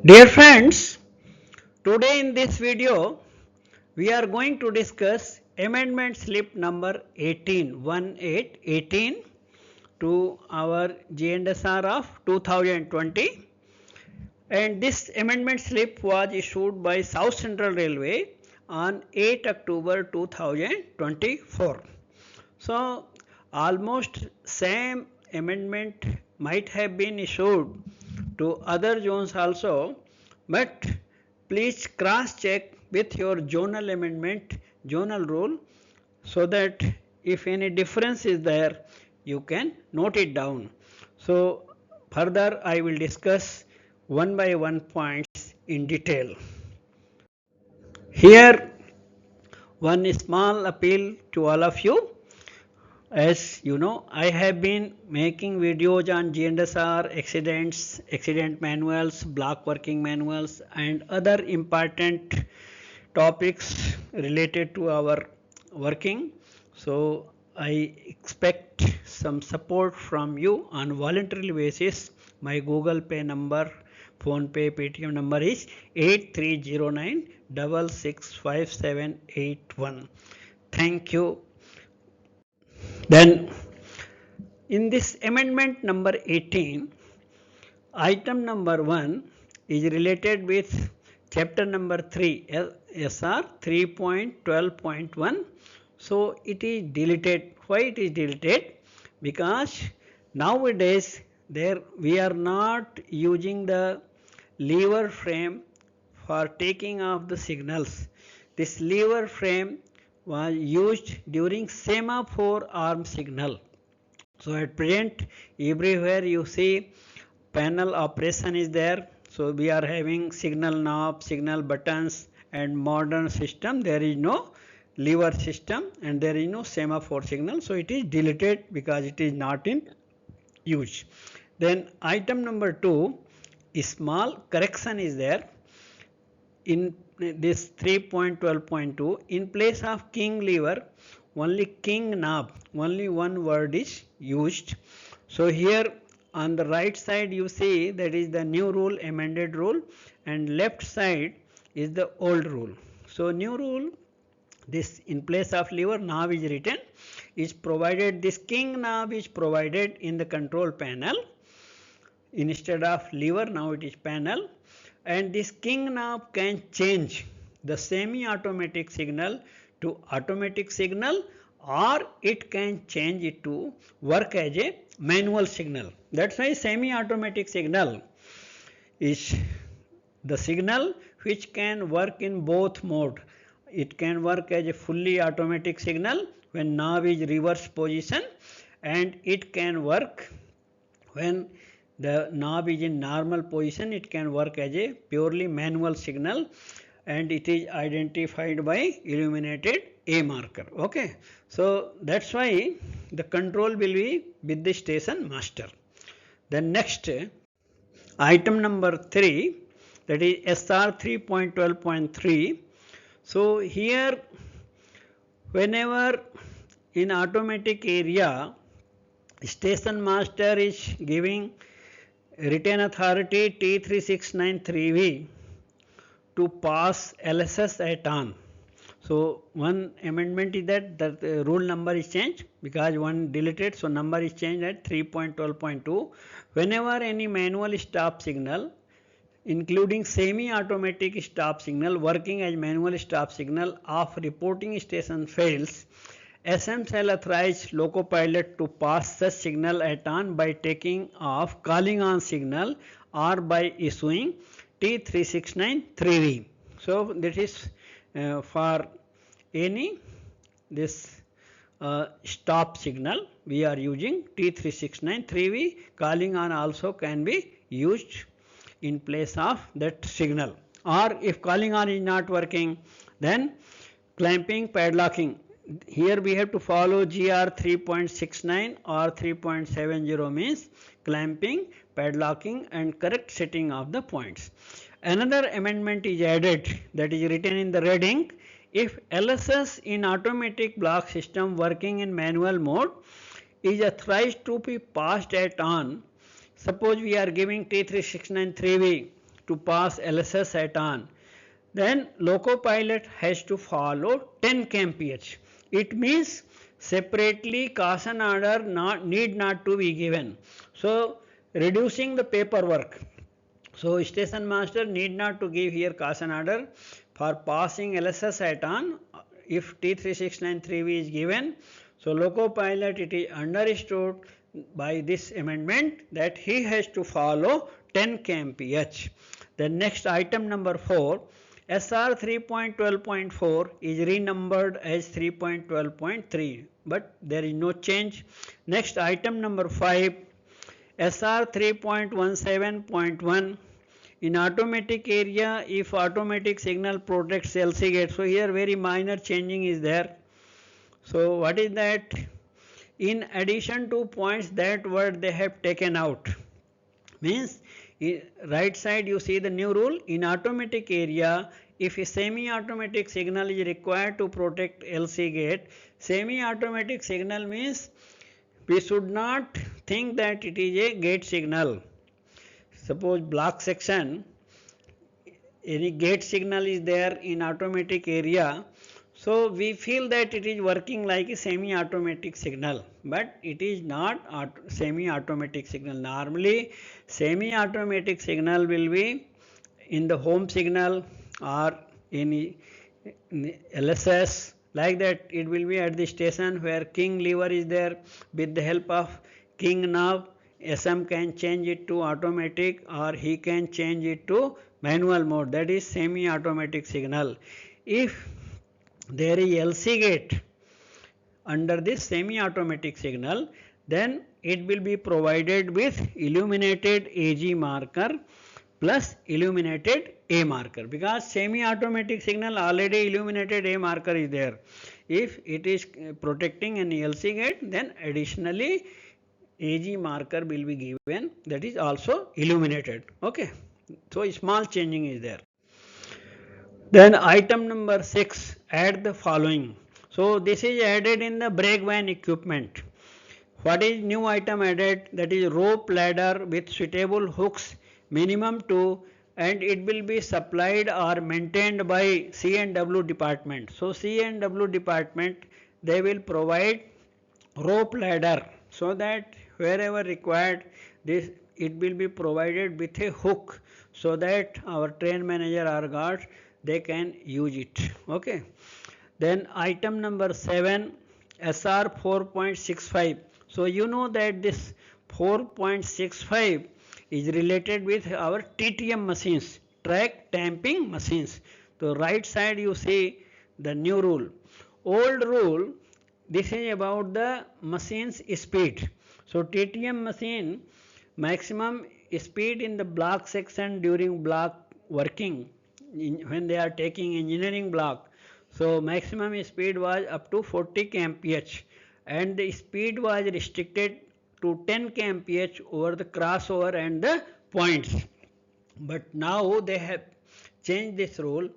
Dear friends, today in this video we are going to discuss amendment slip number 18 to our G&SR of 2020, and this amendment slip was issued by South Central Railway on 8 October 2024. So almost same amendment might have been issued to other zones also, but please cross check with your zonal amendment, zonal rule, so that if any difference is there you can note it down. So further I will discuss one by one points in detail. Here one small appeal to all of you. As you know, I have been making videos on G&SR, accidents, accident manuals, block working manuals, and other important topics related to our working. So I expect some support from you on voluntary basis. My Google Pay number, Phone Pay, Paytm number is 8309665781. Thank you. Then in this amendment number 18, item number 1 is related with chapter number 3 SR 3.12.1. So it is deleted. Why it is deleted? Because nowadays we are not using the lever frame for taking off the signals. This lever frame was used during semaphore arm signal. So at present everywhere you see panel operation is there. So we are having signal knob, signal buttons, and modern system there is no lever system and there is no semaphore signal. So it is deleted because it is not in use. Then item number 2, small correction is there. In this 3.12.2, in place of king lever, only king knob, only one word is used. So here on the right side you see that is the new rule, amended rule, and left side is the old rule. So new rule, this in place of lever knob is written, is provided, this king knob is provided in the control panel. Instead of lever now it is panel, and this king knob can change the semi-automatic signal to automatic signal, or it can change it to work as a manual signal. That's why semi-automatic signal is the signal which can work in both mode. It can work as a fully automatic signal when knob is reverse position, and it can work when the knob is in normal position. It can work as a purely manual signal, and it is identified by illuminated A marker. Okay, so that's why the control will be with the station master. Then next item number 3, that is SR 3.12.3. so here whenever in automatic area station master is giving written authority T3693V to pass LSS at on. So one amendment is that the rule number is changed because one deleted, so number is changed at 3.12.2. Whenever any manual stop signal, including semi-automatic stop signal working as manual stop signal of reporting station fails, SM shall authorize loco pilot to pass such signal at on by taking off calling on signal or by issuing T3693V. So that is for any this stop signal we are using T3693V. Calling on also can be used in place of that signal, or if calling on is not working, then clamping, padlocking. Here we have to follow GR 3.69 or 3.70, means clamping, padlocking, and correct setting of the points. Another amendment is added, that is written in the red ink. If LSS in automatic block system working in manual mode is authorized to be passed at on, suppose we are giving T3693V to pass LSS at on, then loco pilot has to follow 10 kmph. It means separately caution order need not to be given. So reducing the paperwork. So station master need not to give here caution order for passing LSS at on if T3693V is given. So loco pilot, it is understood by this amendment that he has to follow 10 kmph. Then next item number 4, SR 3.12.4 is renumbered as 3.12.3, but there is no change. Next item number 5, SR 3.17.1, in automatic area, if automatic signal protects LC gate. So here very minor changing is there. So what is that? In addition to points, that word they have taken out. Means right side you see the new rule. In automatic area, if a semi-automatic signal is required to protect LC gate, semi-automatic signal means we should not think that it is a gate signal. Suppose block section, any gate signal is there in automatic area, so we feel that it is working like a semi-automatic signal, but it is not semi-automatic signal. Normally semi-automatic signal will be in the home signal or in LSS, like that it will be at the station where king lever is there. With the help of king knob, SM can change it to automatic or he can change it to manual mode. That is semi-automatic signal. If there is LC gate under this semi-automatic signal, then it will be provided with illuminated AG marker plus illuminated A marker, because semi-automatic signal already illuminated A marker is there. If it is protecting an LC gate, then additionally AG marker will be given, that is also illuminated. Okay, so small changing is there. Then item number 6, add the following. So this is added in the brake van equipment. What is new item added? That is rope ladder with suitable hooks, minimum 2, and it will be supplied or maintained by C&W department. So C&W department, they will provide rope ladder, so that wherever required, this it will be provided with a hook, so that our train manager or guards, they can use it. Okay. Then item number 7, SR 4.65. So you know that this 4.65 is related with our TTM machines, track tamping machines. So right side you see the new rule. Old rule, this is about the machine's speed. So TTM machine, maximum speed in the block section during block working, when they are taking engineering block. So maximum speed was up to 40 kmph, and the speed was restricted to 10 kmph over the crossover and the points. But now they have changed this rule.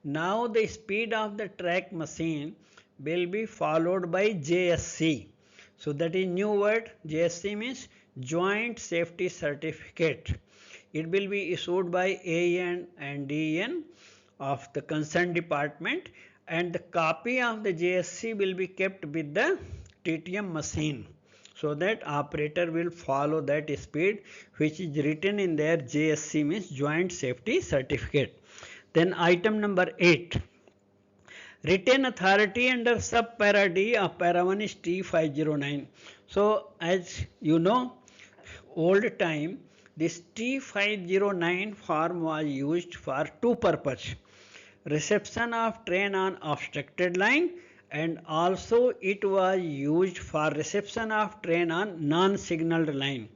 Now the speed of the track machine will be followed by JSC. So that is new word. JSC means Joint Safety Certificate. It will be issued by AEN and DEN of the concerned department, and the copy of the JSC will be kept with the TTM machine, so that operator will follow that speed which is written in their JSC, means Joint Safety Certificate. Then item number 8, written authority under sub para D of para 1 is T509. So as you know, old time this T509 form was used for two purposes: reception of train on obstructed line, and also it was used for reception of train on non-signaled line.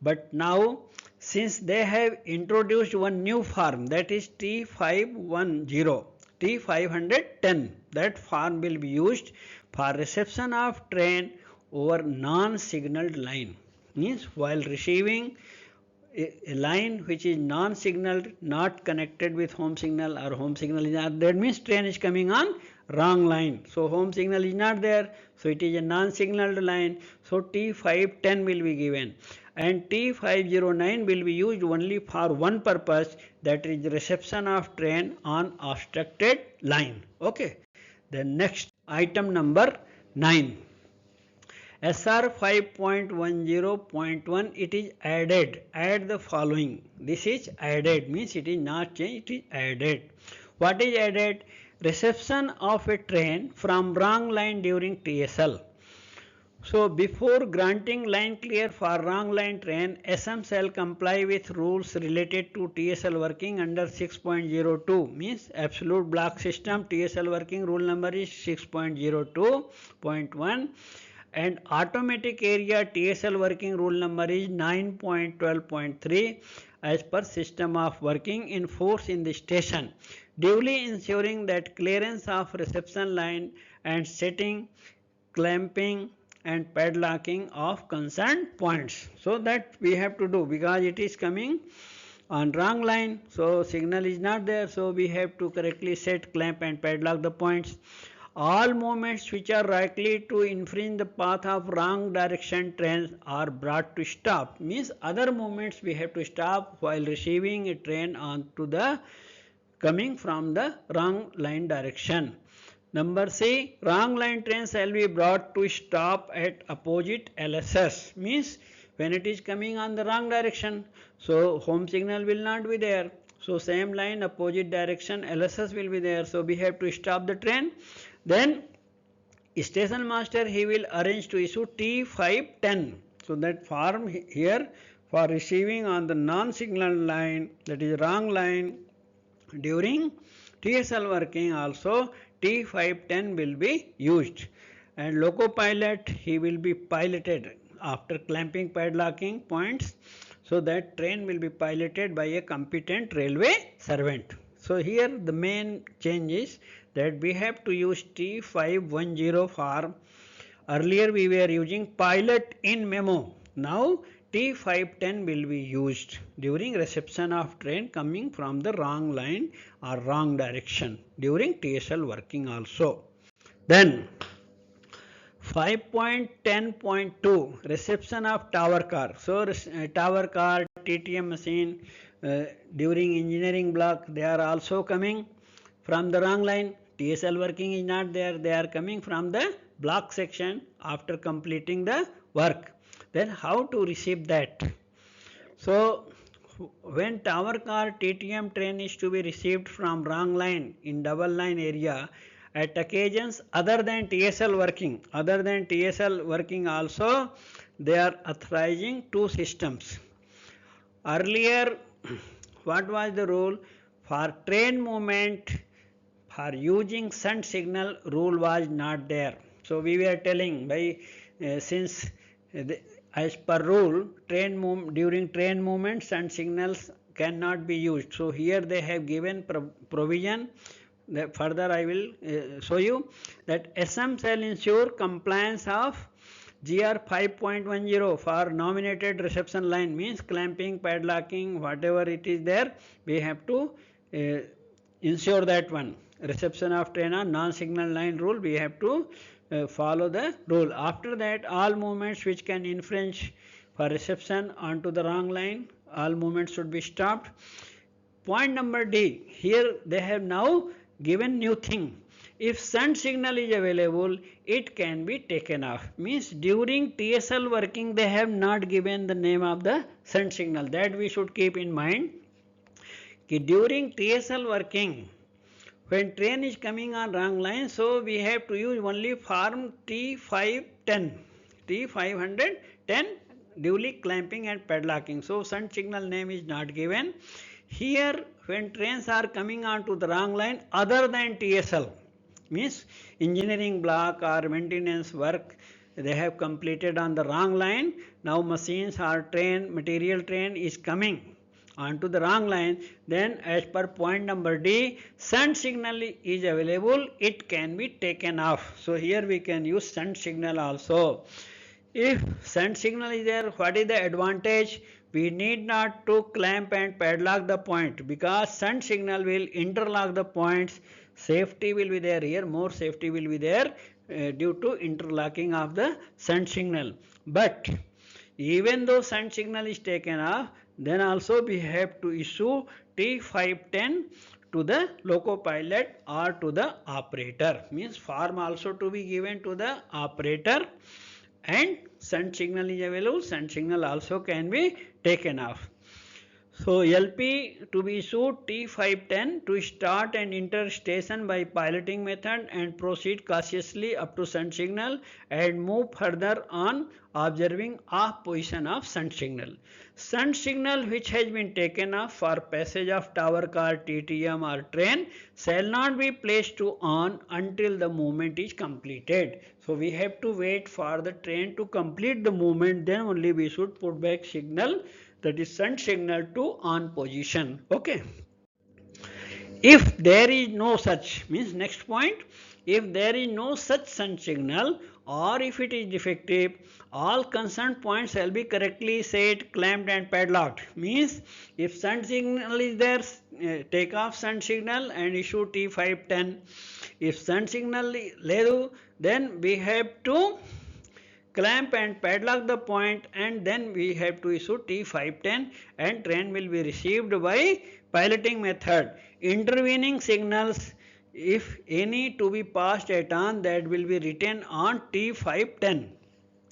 But now, since they have introduced one new form, that is T510, T510, that form will be used for reception of train over non-signaled line. Means while receiving a line which is non-signaled, not connected with home signal, or home signal is not, that means train is coming on wrong line. So home signal is not there, so it is a non-signaled line. So T510 will be given. and T509 will be used only for one purpose, that is reception of train on obstructed line. Okay. Then next item number 9. SR 5.10.1, it is added. Add the following. This is added, means it is not changed, it is added. What is added? Reception of a train from wrong line during TSL. So before granting line clear for wrong line train, SM shall comply with rules related to TSL working under 6.02, means absolute block system. TSL working rule number is 6.02.1, and automatic area TSL working rule number is 9.12.3 as per system of working in force in the station, duly ensuring that clearance of reception line and setting, clamping and padlocking of concerned points. So that we have to do, because it is coming on wrong line, so signal is not there, so we have to correctly set, clamp and padlock the points. All movements which are likely to infringe the path of wrong direction trains are brought to stop, means other movements we have to stop while receiving a train onto the coming from the wrong line direction. Number C, wrong line train shall be brought to stop at opposite LSS, means when it is coming on the wrong direction, so home signal will not be there, so same line opposite direction LSS will be there, so we have to stop the train. Then station master, he will arrange to issue T510, so that form here for receiving on the non-signal line, that is wrong line, during TSL working also T510 will be used. And loco pilot, he will be piloted after clamping, padlocking points, so that train will be piloted by a competent railway servant. So here the main change is that we have to use T510 for, earlier we were using pilot in memo, now T510 will be used during reception of train coming from the wrong line or wrong direction during TSL working also. Then 5.10.2, reception of tower car. So tower car, TTM machine during engineering block, they are also coming from the wrong line. TSL working is not there, they are coming from the block section after completing the work. Then how to receive that? So when tower car TTM train is to be received from wrong line in double line area at occasions other than TSL working also, they are authorizing two systems. Earlier what was the rule? For train movement, for using shunt signal, rule was not there. So we were telling by since as per rule during train movements and signals cannot be used. So here they have given provision. Further I will show you that SM shall ensure compliance of GR 5.10 for nominated reception line, means clamping, padlocking, whatever it is there, we have to ensure that one. Reception of train on non-signal line rule, we have to follow the rule. After that, all movements which can infringe for reception onto the wrong line, all movements should be stopped. Point number D, here they have now given new thing. If shunt signal is available, it can be taken off. Means during TSL working, they have not given the name of the shunt signal. That we should keep in mind. During TSL working, when train is coming on wrong line, so we have to use only form T510 duly clamping and padlocking. So shunt signal name is not given. Here when trains are coming on to the wrong line other than TSL, means engineering block or maintenance work they have completed on the wrong line, now machines or train, material train is coming onto the wrong line, then as per point number D, shunt signal is available, it can be taken off. So here we can use shunt signal also. If shunt signal is there, what is the advantage? We need not to clamp and padlock the point, because shunt signal will interlock the points. Safety will be there here, more safety will be there due to interlocking of the shunt signal. But even though sun signal is taken off, then also we have to issue T510 to the loco pilot or to the operator. Means form also to be given to the operator, and sun signal is available, sun signal also can be taken off. So LP to be issued T510 to start and enter station by piloting method and proceed cautiously up to sun signal and move further on observing off position of sun signal. Sun signal which has been taken off for passage of tower car, TTM or train shall not be placed to on until the movement is completed. So we have to wait for the train to complete the movement, then only we should put back signal, that is sun signal, to on position. Okay. If there is no such, means next point, if there is no such sun signal or if it is defective, all concerned points shall be correctly set, clamped and padlocked. Means if sun signal is there, take off sun signal and issue T510. If sun signal ledu, then we have to clamp and padlock the point, and then we have to issue T510 and train will be received by piloting method. Intervening signals, if any to be passed at on, that will be written on T510.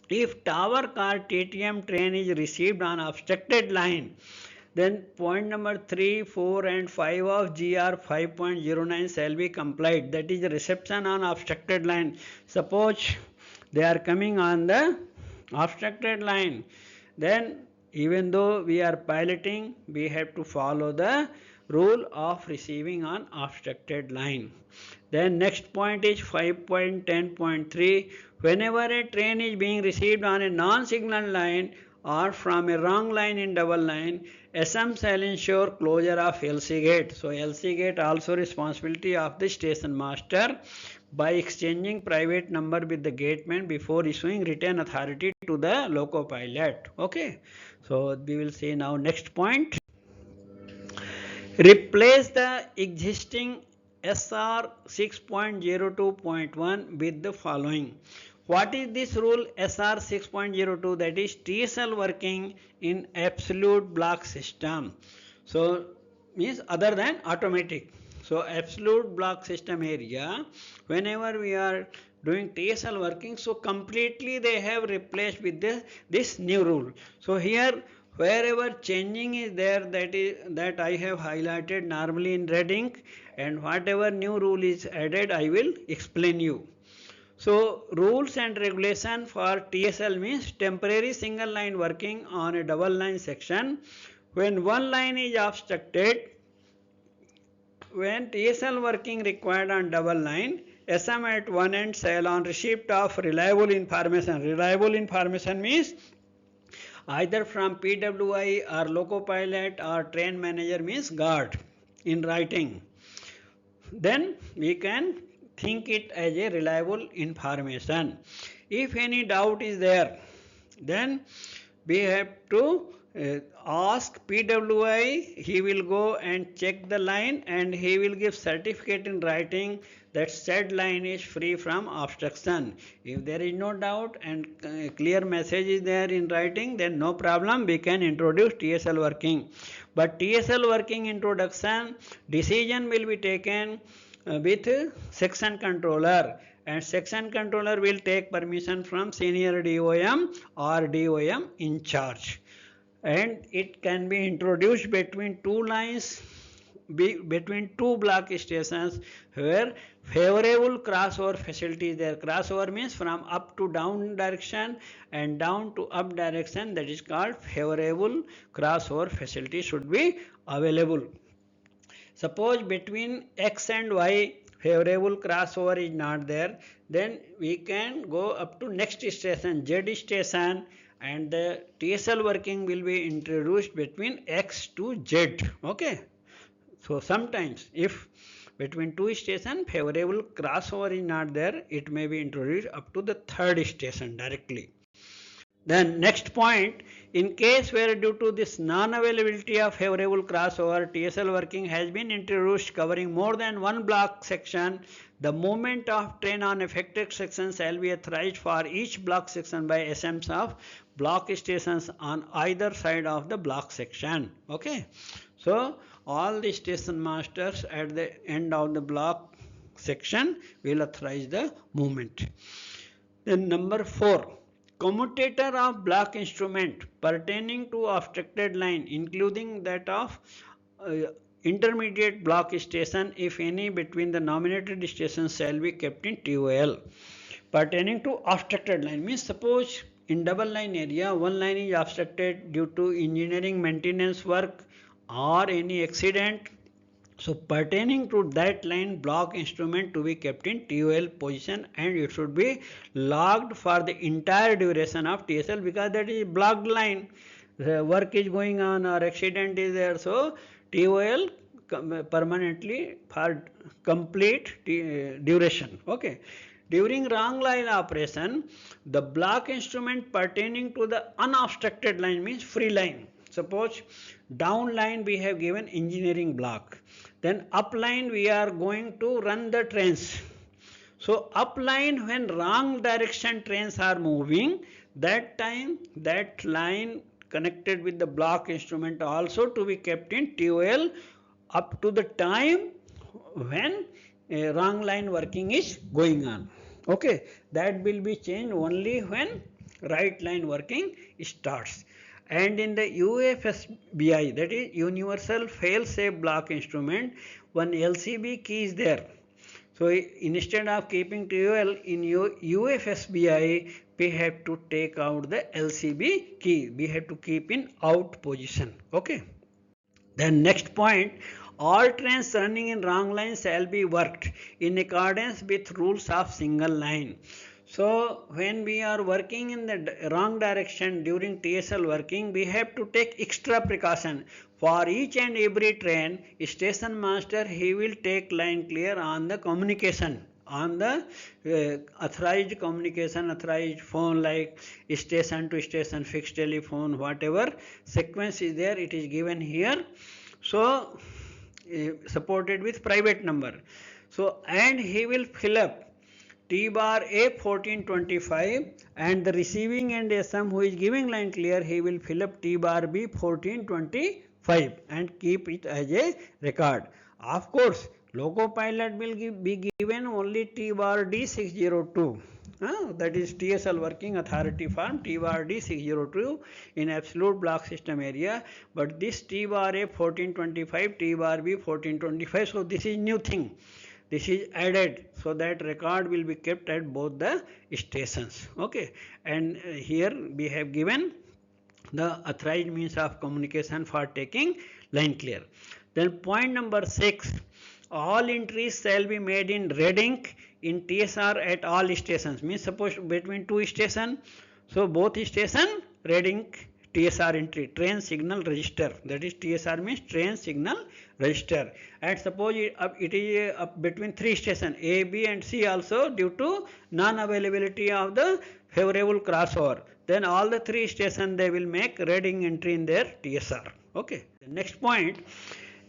If tower car, TTM train is received on obstructed line, then point number 3, 4 and 5 of GR 5.09 shall be complied. That is reception on obstructed line. Suppose they are coming on the obstructed line, then even though we are piloting, we have to follow the rule of receiving on obstructed line. Then next point is 5.10.3. Whenever a train is being received on a non-signal line or from a wrong line in double line, SM shall ensure closure of LC gate. So LC gate also responsibility of the station master by exchanging private number with the gateman before issuing written authority to the loco pilot. Okay. So we will see now next point. Replace the existing SR 6.02.1 with the following. What is this rule SR 6.02? That is TSL working in absolute block system. So means other than automatic. So absolute block system area, whenever we are doing TSL working, so completely they have replaced with this new rule. So here wherever changing is there, that I have highlighted normally in red ink, and whatever new rule is added I will explain you. So rules and regulation for TSL means temporary single line working on a double line section. When one line is obstructed, when TSL working required on double line, SM at one end shall on receipt of reliable information. Reliable information means either from PWI or loco pilot or train manager, means guard, in writing. Then we can think it as a reliable information. If any doubt is there, then we have to ask PWI. He will go and check the line and he will give certificate in writing that said line is free from obstruction. If there is no doubt and clear message is there in writing, then no problem, we can introduce TSL working. But TSL working introduction decision will be taken with section controller, and section controller will take permission from senior DOM or DOM in charge, and it can be introduced between two lines, between two block stations where favorable crossover facility is there. Crossover means from up to down direction and down to up direction, that is called favorable crossover facility should be available. Suppose between X and Y favorable crossover is not there, then we can go up to next station, Z station, and the TSL working will be introduced between X to Z. Okay. So sometimes if between two stations favorable crossover is not there, it may be introduced up to the third station directly. Then next point, In case where due to this non-availability of favorable crossover, TSL working has been introduced covering more than one block section, the movement of train on affected section shall be authorized for each block section by SMs of block stations on either side of the block section. Okay. So all the station masters at the end of the block section will authorize the movement. Then number 4. Commutator of block instrument pertaining to obstructed line, including that of intermediate block station, if any, between the nominated stations shall be kept in TOL. Pertaining to obstructed line means, suppose in double line area one line is obstructed due to engineering maintenance work or any accident. So pertaining to that line, block instrument to be kept in TOL position, and it should be logged for the entire duration of TSL, because that is blocked line. The work is going on or accident is there, so TOL permanently for complete duration. Okay. During wrong line operation, the block instrument pertaining to the unobstructed line means free line. Suppose down line we have given engineering block, then up line we are going to run the trains. So up line, when wrong direction trains are moving, that time that line connected with the block instrument also to be kept in TOL up to the time when a wrong line working is going on. Okay, that will be changed only when right line working starts. And in the UFSBI, that is universal fail safe block instrument, one LCB key is there. So instead of keeping TOL in UFSBI, we have to take out the LCB key. We have to keep in out position. Okay. Then next point, all trains running in wrong line shall be worked in accordance with rules of single line. So when we are working in the wrong direction during TSL working, we have to take extra precaution. For each and every train, station master, he will take line clear on the communication, on the authorized communication, authorized phone, like station to station, fixed telephone, whatever sequence is there, it is given here. So supported with private number. So and he will fill up T bar A 1425, and the receiving end SM who is giving line clear, he will fill up T bar B 1425 and keep it as a record. Of course, loco pilot will be given only T bar D 602. That is TSL working authority form T bar D 602 in absolute block system area. But this T bar A 1425, T bar B 1425, so this is new thing. This is added, so that record will be kept at both the stations. Okay. And here we have given the authorized means of communication for taking line clear. Then point number 6, all entries shall be made in red ink in TSR at all stations. Means suppose between two stations, so both station red ink TSR entry, train signal register, that is TSR means train signal register. And suppose it is between three stations A, B and C also, due to non-availability of the favorable crossover, then all the three stations they will make red ink entry in their TSR. Okay. The next point,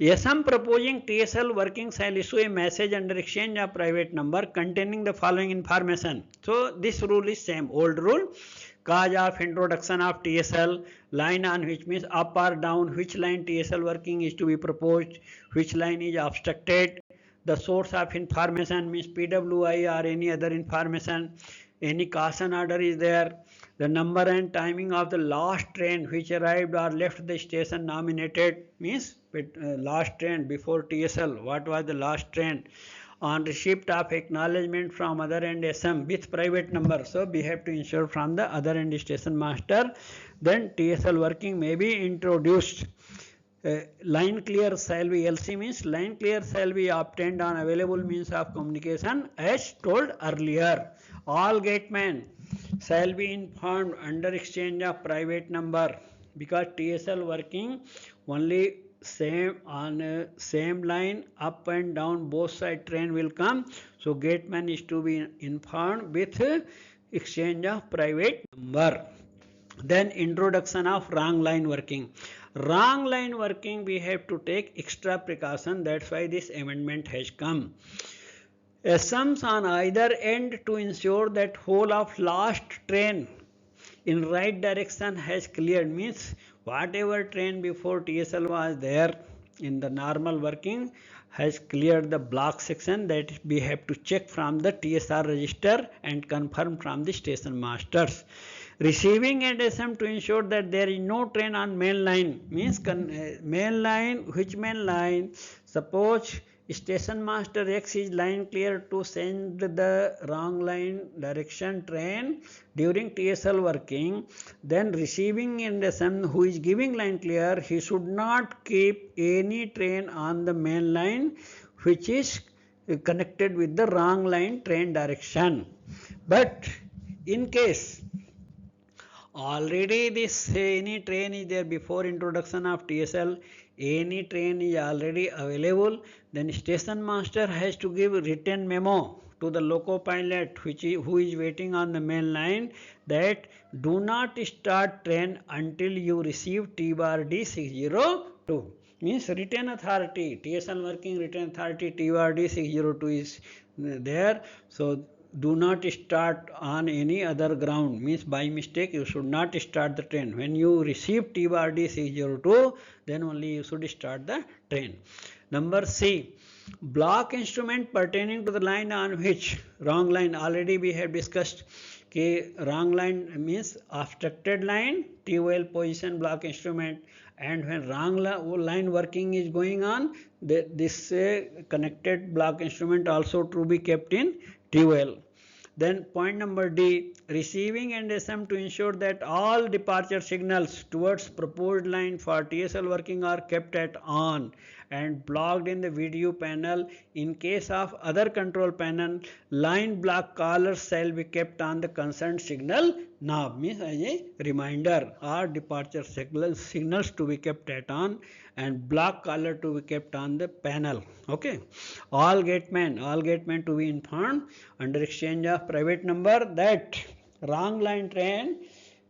SM proposing TSL working shall issue a message under exchange of private number containing the following information. So this rule is same, old rule. Cause of introduction of TSL, line on which means up or down, which line TSL working is to be proposed, which line is obstructed, the source of information means PWI or any other information, any caution order is there, the number and timing of the last train which arrived or left the station nominated, means last train before TSL, what was the last train. On receipt of acknowledgement from other end SM with private number, so we have to ensure from the other end station master, then TSL working may be introduced. Line clear shall be, LC means line clear shall be obtained on available means of communication as told earlier. All gatemen shall be informed under exchange of private number, because TSL working only same on same line, up and down both side train will come, so gateman is to be informed with exchange of private number. Then introduction of wrong line working. Wrong line working we have to take extra precaution, that's why this amendment has come. Assumes on either end to ensure that whole of last train in right direction has cleared, means whatever train before TSL was there in the normal working has cleared the block section, that we have to check from the TSR register and confirm from the station masters. Receiving and SM to ensure that there is no train on main line, means main line, which main line? Suppose station master X is line clear to send the wrong line direction train during TSL working, then receiving and SM who is giving line clear, he should not keep any train on the main line which is connected with the wrong line train direction. But in case already this any train is there before introduction of TSL, any train is already available, then station master has to give written memo to the loco pilot who is waiting on the main line, that do not start train until you receive T bar D 602. Means written authority, TSL working written authority T bar D 602 is there. So do not start on any other ground, means by mistake you should not start the train. When you receive T bar D 602, then only you should start the train. Number C, block instrument pertaining to the line on which wrong line, already we have discussed. Wrong line means obstructed line, TOL position block instrument, and when wrong line working is going on, this connected block instrument also to be kept in TOL. Then point number D, receiving and SM to ensure that all departure signals towards proposed line for TSL working are kept at on and blocked in the video panel. In case of other control panel, line block collars shall be kept on the concerned signal knob, means as a reminder, all departure signals to be kept at on and block collar to be kept on the panel. Okay, all gatemen to be informed under exchange of private number that wrong line train,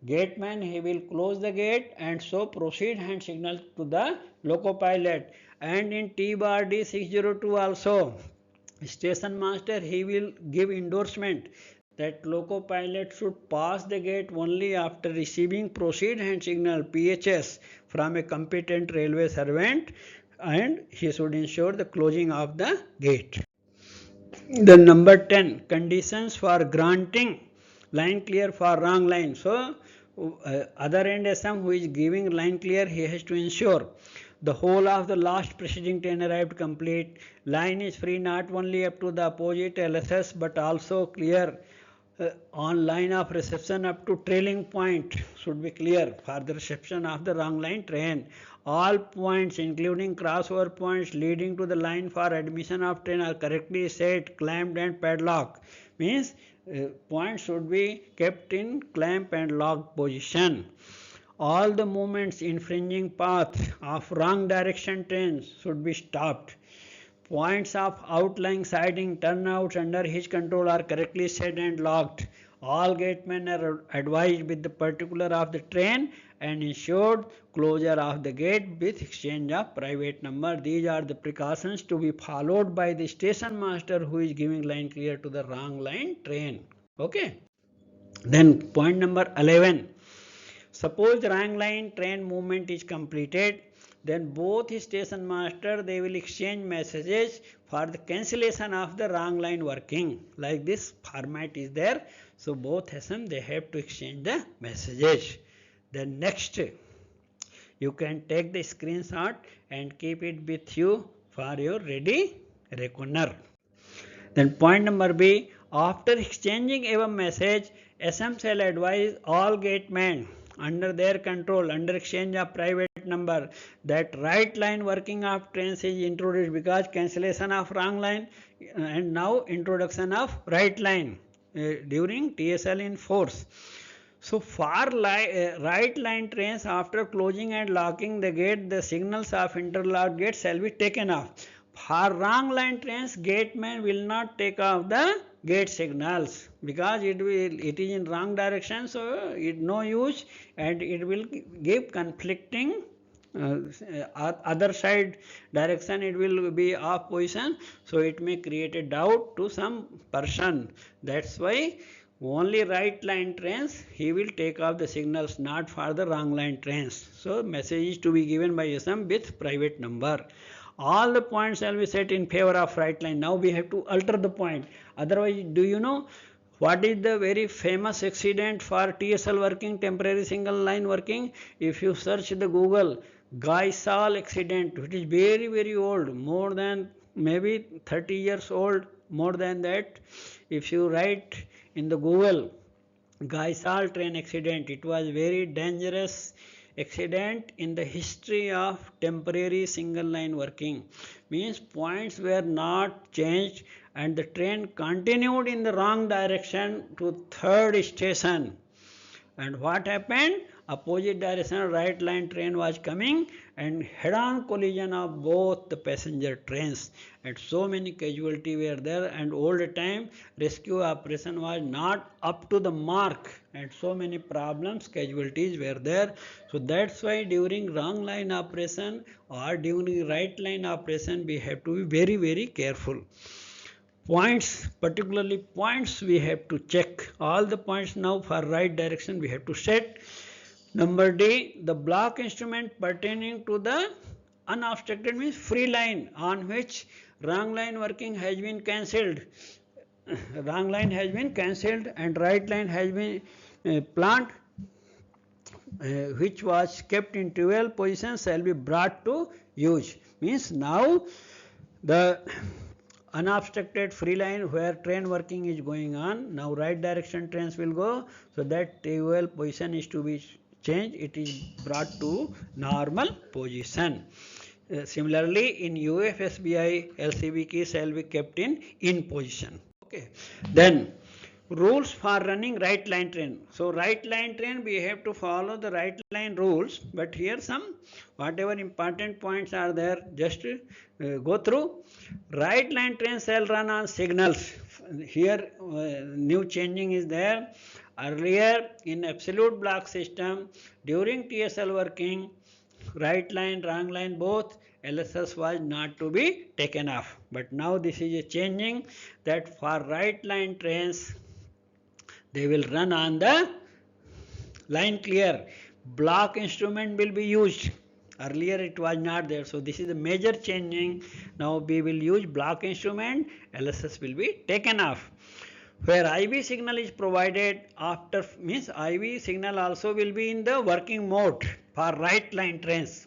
gateman he will close the gate and so proceed hand signal to the loco pilot. And in T bar D 602 also, station master he will give endorsement that loco pilot should pass the gate only after receiving proceed hand signal PHS from a competent railway servant, and he should ensure the closing of the gate. The number 10, conditions for granting line clear for wrong line. So other end SM who is giving line clear, he has to ensure the whole of the last preceding train arrived complete, line is free not only up to the opposite LSS but also clear on line of reception up to trailing point should be clear for the reception of the wrong line train. All points including crossover points leading to the line for admission of train are correctly set, clamped and padlocked. Means points should be kept in clamp and locked position. All the movements infringing path of wrong direction trains should be stopped. Points of outlying siding turnouts under his control are correctly set and locked. All gatemen are advised with the particular of the train and ensured closure of the gate with exchange of private number. These are the precautions to be followed by the station master who is giving line clear to the wrong line train. Okay. Then point number 11. Suppose wrong line train movement is completed, then both station master they will exchange messages for the cancellation of the wrong line working. Like this format is there. So both SM they have to exchange the messages. Then next, you can take the screenshot and keep it with you for your ready reckoner. Then point number B, after exchanging a message, SM shall advise all gatemen under their control, under exchange of private number, that right line working of trains is introduced, because cancellation of wrong line and now introduction of right line during TSL in force. So for right line trains, after closing and locking the gate, the signals of interlocked gate shall be taken off. For wrong line trains, gateman will not take off the gate signals, because it is in wrong direction, so it no use, and it will give conflicting uh, other side direction, it will be off position, so it may create a doubt to some person. That's why only right line trains he will take off the signals, not for the wrong line trains. So message is to be given by SM with private number. All the points shall be set in favor of right line. Now we have to alter the point. Otherwise, do you know what is the very famous accident for TSL working, temporary single line working? If you search the Google, Gaisal accident, which is very very old, more than maybe 30 years old, more than that. If you write in the Google, Gaisal train accident, it was very dangerous accident in the history of temporary single line working. Means points were not changed and the train continued in the wrong direction to third station. And what happened? Opposite direction right line train was coming and head-on collision of both the passenger trains, and so many casualties were there, and all the time rescue operation was not up to the mark, and so many problems, casualties were there. So that's why during wrong line operation or during right line operation we have to be very very careful. Points, particularly points, we have to check all the points. Now for right direction we have to set. Number D, the block instrument pertaining to the unobstructed means free line on which wrong line working has been cancelled. Wrong line has been cancelled and right line has been planned, which was kept in 12 positions shall be brought to use. Means now the unobstructed free line where train working is going on, now right direction trains will go, so that 12 position is to be changed, it is brought to normal position. Similarly in UFSBI LCB key shall be kept in position. Okay, then rules for running right line train. So right line train we have to follow the right line rules, but here some whatever important points are there, just go through. Right line train shall run on signals. Here new changing is there. Earlier in absolute block system during TSL working, right line, wrong line both, LSS was not to be taken off. But now this is a changing, that for right line trains they will run on the line clear. Block instrument will be used. Earlier it was not there. So this is a major changing. Now we will use block instrument, LSS will be taken off. Where IV signal is provided after, means IV signal also will be in the working mode for right line trains.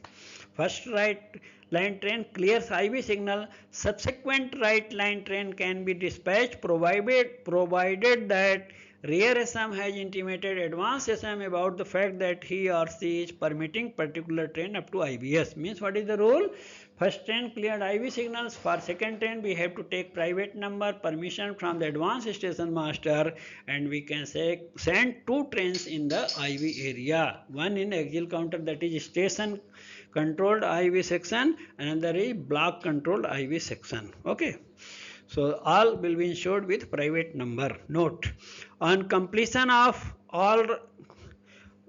First right line train clears IV signal, subsequent right line train can be dispatched provided that rear SM has intimated advance SM about the fact that he or she is permitting particular train up to IBS. Means what is the rule? First train cleared IV signals, for second train we have to take private number permission from the advance station master, and we can say send two trains in the IV area. One in axial counter, that is station controlled IV section, another is block controlled IV section. Okay. So all will be ensured with private number. Note, on completion of all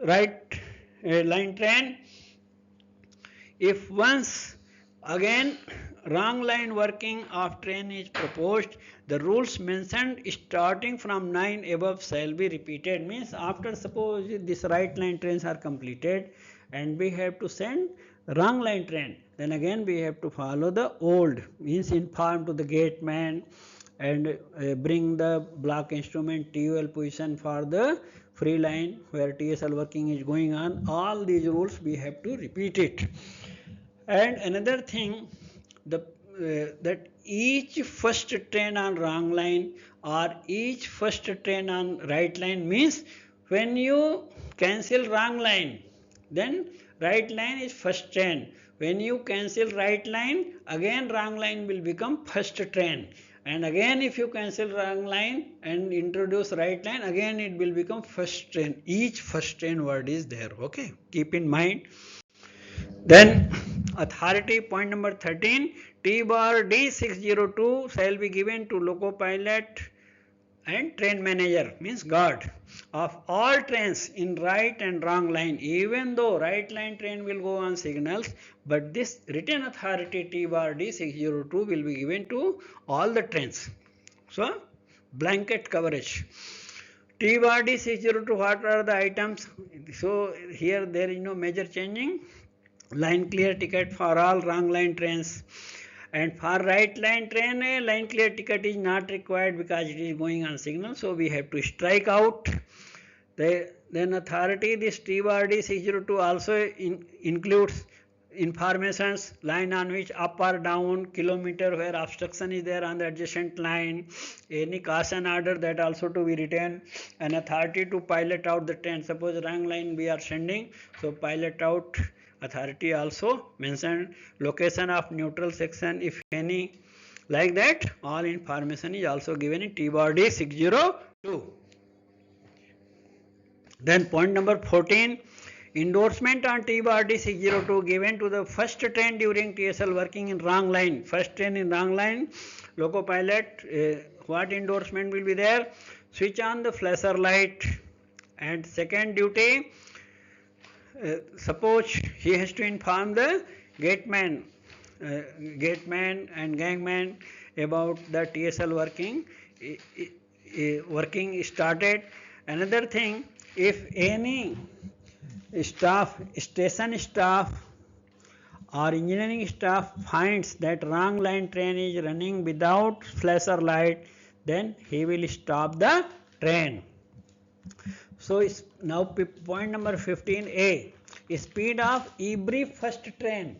right line train, if once again wrong line working of train is proposed, the rules mentioned starting from 9 above shall be repeated. Means after suppose this right line trains are completed and we have to send wrong line train, then again we have to follow the old, means inform to the gate man and bring the block instrument TUL position for the free line where TSL working is going on. All these rules we have to repeat it. And another thing, that each first train on wrong line or each first train on right line, means when you cancel wrong line, then right line is first train. When you cancel right line, again wrong line will become first train. And again if you cancel wrong line and introduce right line, again it will become first train. Each first train word is there. Okay, keep in mind. Then authority, point number 13, T bar D602 shall be given to loco pilot and train manager means guard of all trains in right and wrong line. Even though right line train will go on signals, but this written authority T bar D 602 will be given to all the trains. So blanket coverage. T bar D 602, what are the items? So here there is no major changing. Line clear ticket for all wrong line trains, and for right line train a line clear ticket is not required because it is going on signal, so we have to strike out. Then authority, this TBRD 602 also includes informations line on which up or down, kilometer where obstruction is there on the adjacent line, any caution order that also to be written, and authority to pilot out the train. Suppose wrong line we are sending, so pilot out authority also mentioned, location of neutral section if any, like that all information is also given in TBRD 602. Then point number 14, endorsement on TBRD 602 given to the first train during TSL working in wrong line. First train in wrong line, loco pilot, what endorsement will be there? Switch on the flasher light. And second duty, suppose he has to inform the gateman and gangman about the TSL working started. Another thing, if any staff, station staff or engineering staff finds that wrong line train is running without flasher light, then he will stop the train. So now point number 15A, speed of every first train.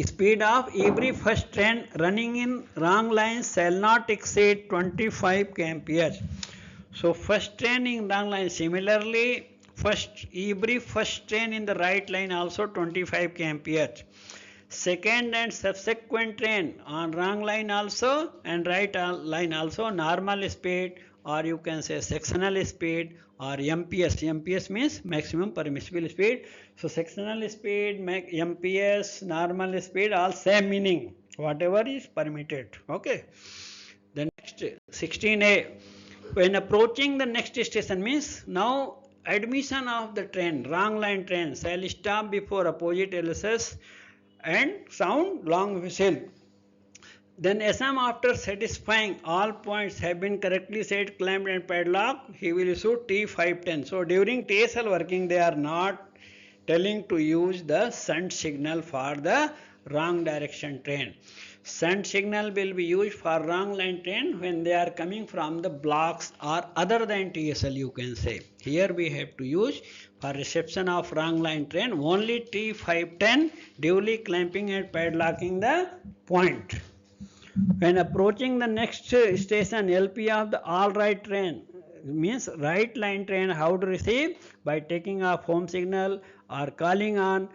Speed of every first train running in wrong line shall not exceed 25 kmph. So first train in wrong line, similarly every first train in the right line also 25 kmph. Second and subsequent train on wrong line also and right line also normal speed, or you can say sectional speed, or MPS. MPS means maximum permissible speed. So sectional speed, MPS, normal speed, all same meaning, whatever is permitted. Okay. The next 16A, when approaching the next station means now admission of the train, wrong line train shall stop before opposite LSS and sound long whistle. Then SM, after satisfying all points have been correctly set, clamped and padlocked, he will issue T510. So during TSL working they are not telling to use the shunt signal for the wrong direction train. Shunt signal will be used for wrong line train when they are coming from the blocks or other than TSL, you can say. Here we have to use for reception of wrong line train only T510, duly clamping and padlocking the point. When approaching the next station, LP of the all right train means right line train, how to receive? By taking off home signal or calling on.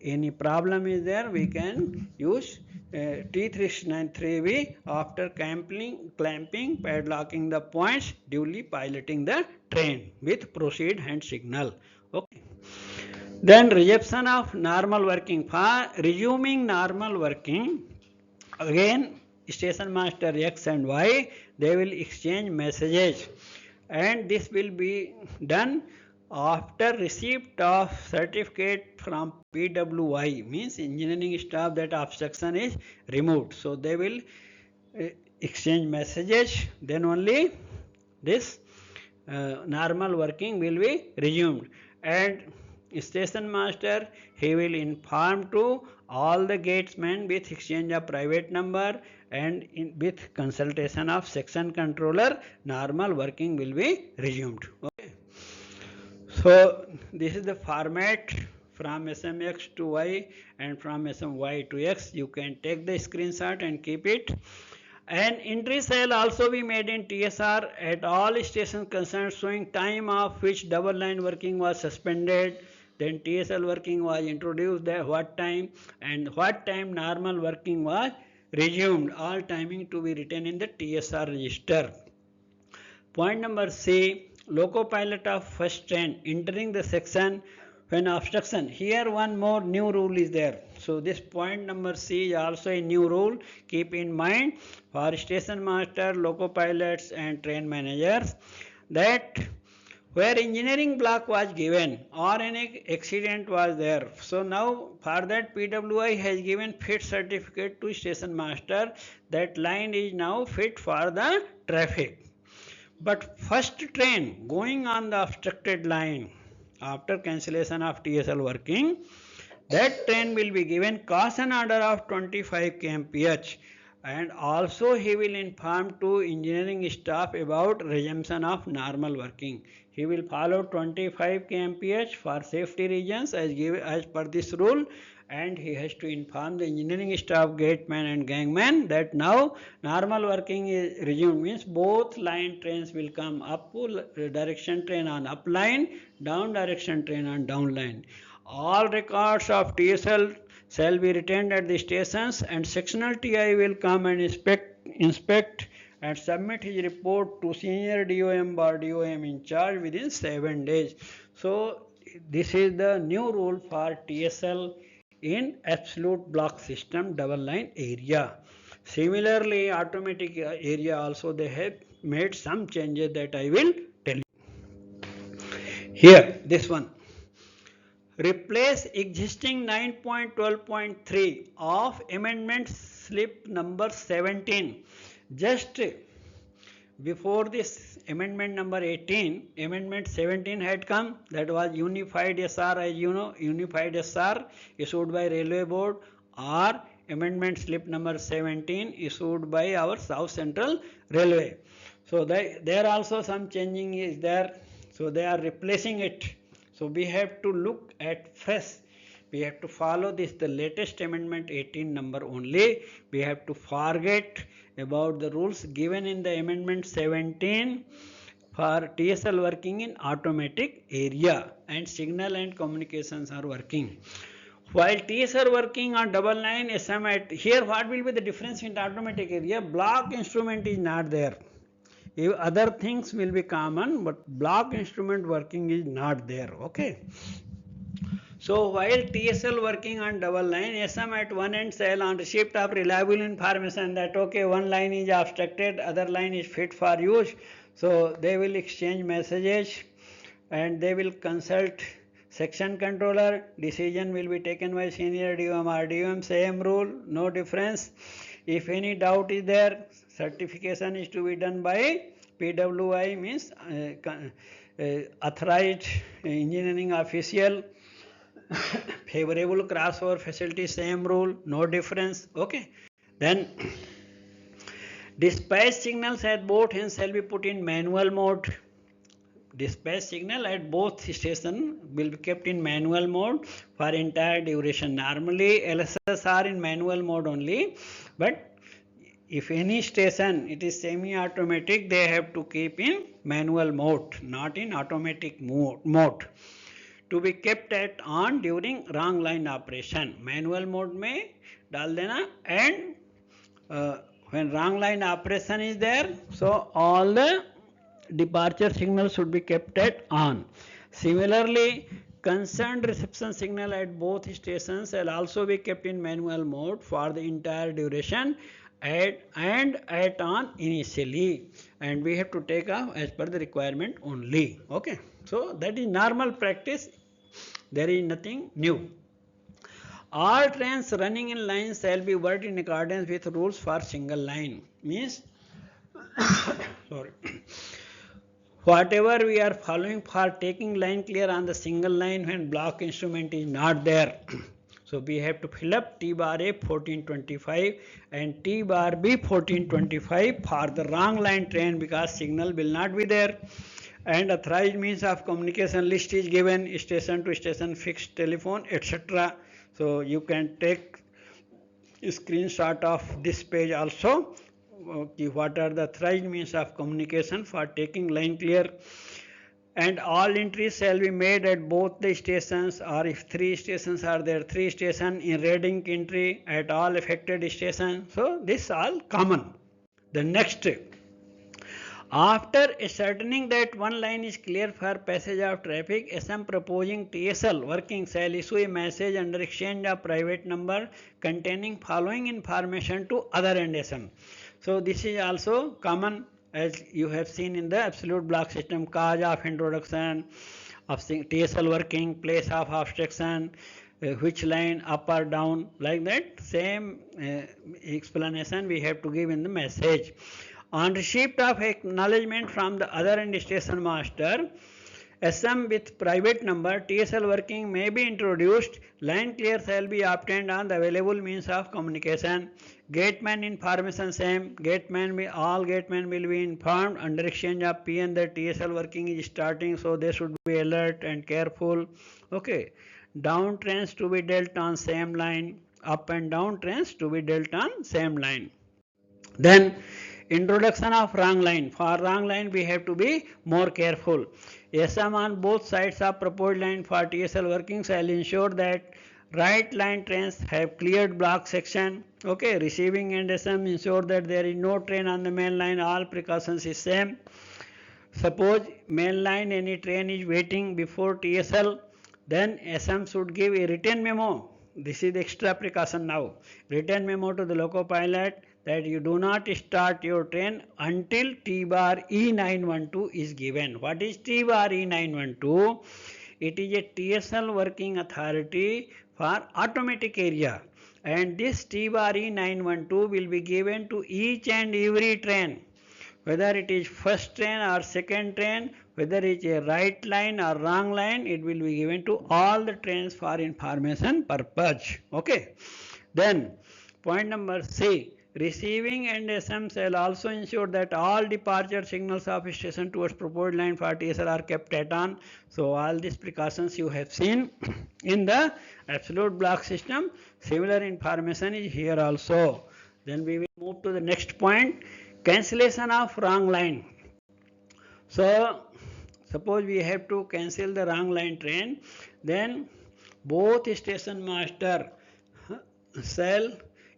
Any problem is there, we can use T393V after clamping, padlocking the points, duly piloting the train with proceed hand signal. Okay. Then resumption of normal working. For resuming normal working, again station master X and Y, they will exchange messages, and this will be done after receipt of certificate from PWI, means engineering staff, that obstruction is removed. So they will exchange messages, then only this normal working will be resumed. And station master, he will inform to all the gatesmen with exchange of private number and with consultation of section controller, normal working will be resumed. Okay. So this is the format from SMX to Y and from SMY to X. You can take the screenshot and keep it. And entry shall also be made in TSR at all stations concerned, showing time of which double line working was suspended, then TSL working was introduced, there what time, and what time normal working was resumed. All timing to be written in the TSR register. Point number C, loco pilot of first train entering the section when obstruction. Here one more new rule is there. So this point number C is also a new rule. Keep in mind for station master, loco pilots and train managers that where engineering block was given or any accident was there. So now for that PWI has given fit certificate to station master. That line is now fit for the traffic. But first train going on the obstructed line after cancellation of TSL working, that train will be given caution order of 25 kmph, and also he will inform to engineering staff about resumption of normal working. He will follow 25 kmph for safety reasons as per this rule, and he has to inform the engineering staff, gateman and gangman that now normal working is resumed. Means both line trains will come, up direction train on up line, down direction train on down line. All records of TSL shall be retained at the stations, and sectional TI will come and inspect and submit his report to senior DOM or DOM in charge within 7 days. So this is the new rule for TSL in absolute block system double line area. Similarly, automatic area also they have made some changes that I will tell you. Here, this one. Replace existing 9.12.3 of amendment slip number 17. Just before this amendment number 18, amendment 17 had come, that was unified SR, as you know, unified SR issued by Railway Board, or amendment slip number 17 issued by our South Central Railway. So there also some changing is there, so they are replacing it. So we have to look at first, we have to follow this, the latest amendment 18 number only. We have to forget about the rules given in the amendment 17 for TSL working in automatic area, and signal and communications are working. While TSR working on double line SM at here, what will be the difference in the automatic area? Block instrument is not there. If other things will be common, but block instrument working is not there. Okay. So while TSL working on double line, SM at one end shall on receipt of reliable information that okay, one line is obstructed, other line is fit for use. So they will exchange messages and they will consult section controller. Decision will be taken by senior DOM or DOM, same rule, no difference. If any doubt is there, certification is to be done by PWI, means authorized engineering official. Favorable crossover facility, same rule, no difference. Okay. Then dispatch signals at both ends shall be put in manual mode. Dispatch signal at both stations will be kept in manual mode for entire duration. Normally LSS are in manual mode only, but if any station it is semi-automatic, they have to keep in manual mode, not in automatic mode. To be kept at on during wrong line operation. Manual mode में डाल देना, and when wrong line operation is there, so all the departure signals should be kept at on. Similarly, concerned reception signal at both stations shall also be kept in manual mode for the entire duration and at on initially, and we have to take off as per the requirement only. Okay, so that is normal practice, there is nothing new. All trains running in lines shall be worked in accordance with rules for single line. Means sorry, whatever we are following for taking line clear on the single line when block instrument is not there. So we have to fill up T bar A 1425 and T bar B 1425 for the wrong line train, because signal will not be there. And authorized means of communication list is given, station to station, fixed telephone, etc. So you can take screenshot of this page also. Okay, what are the authorized means of communication for taking line clear, and all entries shall be made at both the stations, or if 3 stations are there, 3 stations in red ink entry at all affected stations. So this all common. The next, After ascertaining that one line is clear for passage of traffic, SM proposing TSL working shall issue a message under exchange of private number containing following information to other end SM. So this is also common as you have seen in the absolute block system: cause of introduction of TSL working, place of obstruction, which line up or down, like that same explanation we have to give in the message. On receipt of acknowledgement from the other end station master, SM with private number TSL working may be introduced. Line clear shall be obtained on the available means of communication. Gateman information same. All gatemen will be informed under exchange of PN that TSL working is starting, so they should be alert and careful. Okay. Down trains to be dealt on same line. Up and down trains to be dealt on same line. Then introduction of wrong line. For wrong line we have to be more careful. SM on both sides of proposed line for TSL working shall ensure that right line trains have cleared block section. Okay, receiving and SM ensure that there is no train on the main line. All precautions is same. Suppose main line any train is waiting before TSL, then SM should give a written memo. This is the extra precaution now. Written memo to the loco pilot that you do not start your train until T bar E912 is given. What is T bar E912? It is a TSL working authority for automatic area, and this T bar E912 will be given to each and every train, whether it is first train or second train, whether it is a right line or wrong line, it will be given to all the trains for information purpose. Okay. Then point number C, receiving and SM shall also ensure that all departure signals of station towards proposed line for TSL are kept at on. So all these precautions you have seen in the absolute block system. Similar information is here also. Then we will move to the next point, cancellation of wrong line. So suppose we have to cancel the wrong line train, then both station master shall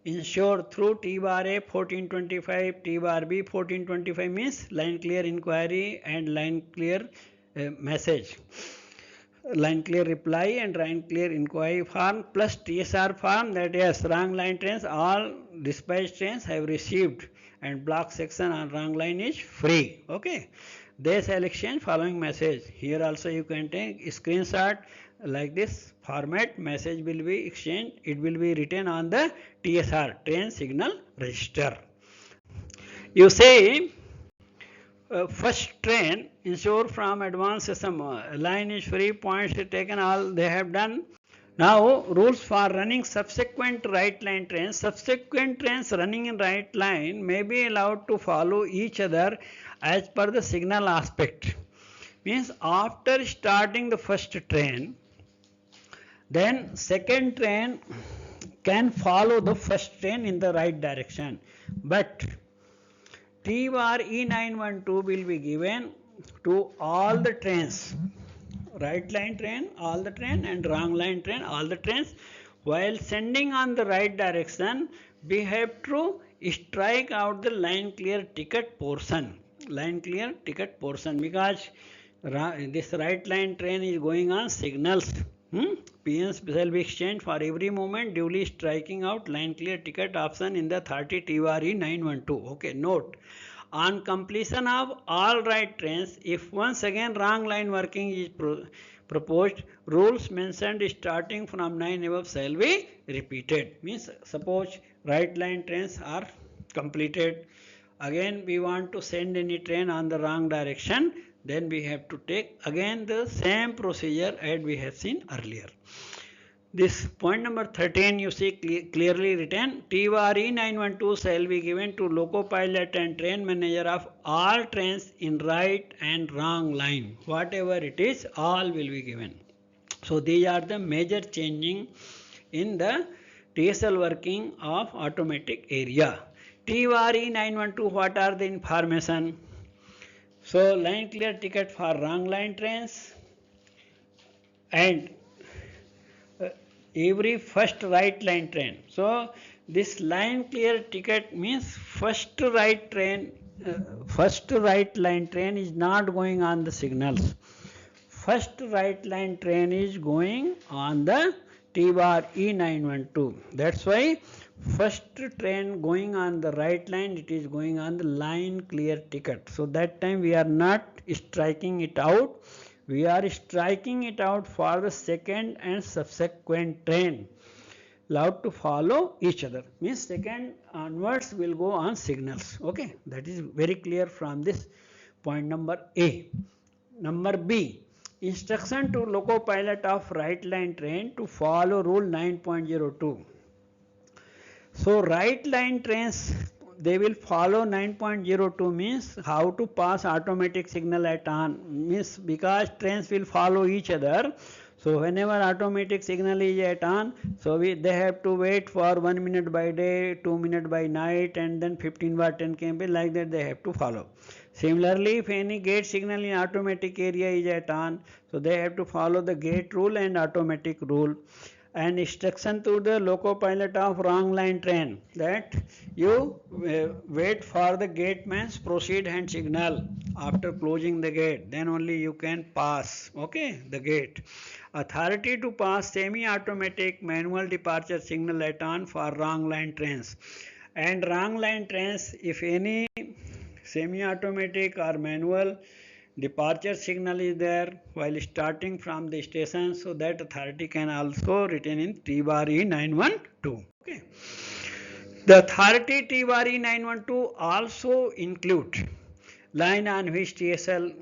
ensure through T bar A 1425, T bar B 1425 means line clear inquiry and line clear message, line clear reply and line clear inquiry form plus TSR form, that yes, wrong line trains, all dispatch trains have received and block section on wrong line is free. Okay. They shall exchange following message. Here also you can take screenshot like this format. Message will be exchanged. It will be written on the TSR, train signal register. You say first train ensure from advance system, line is free, points is taken, all they have done. Now rules for running subsequent right line trains. Subsequent trains running in right line may be allowed to follow each other as per the signal aspect. Means after starting the first train, then second train can follow the first train in the right direction, but T bar E912 will be given to all the trains, right line train all the train and wrong line train all the trains. While sending on the right direction, we have to strike out the line clear ticket portion, because this right line train is going on signals. PNs shall be exchanged for every moment, duly striking out line clear ticket option in the 30 T bar E912. Okay, note, on completion of all right trains, if once again wrong line working is proposed, rules mentioned starting from 9 above shall be repeated. Means suppose right line trains are completed, again we want to send any train on the wrong direction, then we have to take again the same procedure as we have seen earlier. This point number 13 you see clearly written, T bar E912 shall be given to loco pilot and train manager of all trains in right and wrong line. Whatever it is, all will be given. So these are the major changing in the TSL working of automatic area. T bar E912, what are the information? So line clear ticket for wrong line trains and every first right line train. So this line clear ticket means first right train first right line train is not going on the signals. First right line train is going on the T bar E912. That's why first train going on the right line, it is going on the line clear ticket. So that time we are not striking it out. We are striking it out for the second and subsequent train allowed to follow each other. Means second onwards will go on signals. Okay, that is very clear from this point number A. Number B. Instruction to loco pilot of right line train to follow rule 9.02. So right line trains, they will follow 9.02 means how to pass automatic signal at on, means because trains will follow each other. So whenever automatic signal is at on, so they have to wait for 1 minute by day, 2 minutes by night, and then 15 bar 10 kmph, like that they have to follow. Similarly, if any gate signal in automatic area is at on, so they have to follow the gate rule and automatic rule. And instruction to the loco pilot of wrong line train, that you wait for the gateman's proceed hand signal after closing the gate, then only you can pass, okay, the gate. Authority to pass semi-automatic manual departure signal at on for wrong line trains. And wrong line trains, if any semi-automatic or manual departure signal is there while starting from the station, so that authority can also written in T bar E912. Okay. The authority T bar E912 also include line on which TSL